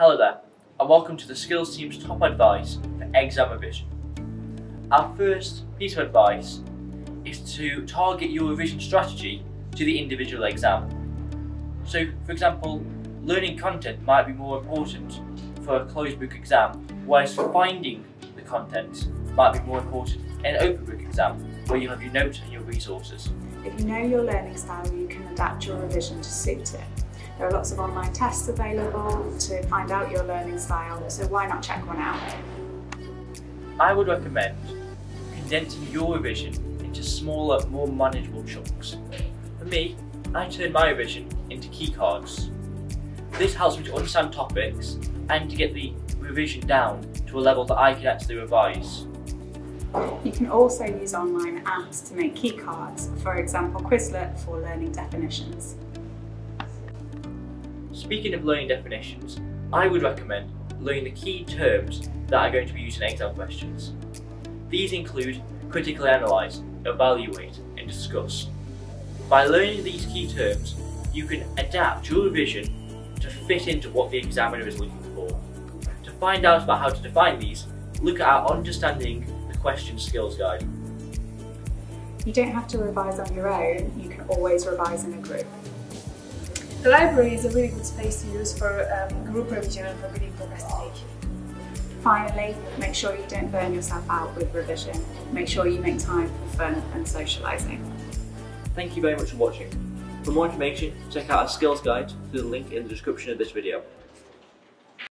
Hello there, and welcome to the Skills Team's top advice for exam revision. Our first piece of advice is to target your revision strategy to the individual exam. So, for example, learning content might be more important for a closed book exam, whereas finding the content might be more important in an open book exam, where you have your notes and your resources. If you know your learning style, you can adapt your revision to suit it. There are lots of online tests available to find out your learning style, so why not check one out? I would recommend condensing your revision into smaller, more manageable chunks. For me, I turn my revision into key cards. This helps me to understand topics and to get the revision down to a level that I can actually revise. You can also use online apps to make key cards, for example Quizlet for learning definitions. Speaking of learning definitions, I would recommend learning the key terms that are going to be used in exam questions. These include critically analyse, evaluate and discuss. By learning these key terms, you can adapt your revision to fit into what the examiner is looking for. To find out about how to define these, look at our Understanding the Question Skills Guide. You don't have to revise on your own, you can always revise in a group. The library is a really good space to use for group revision and for reading procrastination. Finally, make sure you don't burn yourself out with revision. Make sure you make time for fun and socialising. Thank you very much for watching. For more information, check out our skills guide through the link in the description of this video.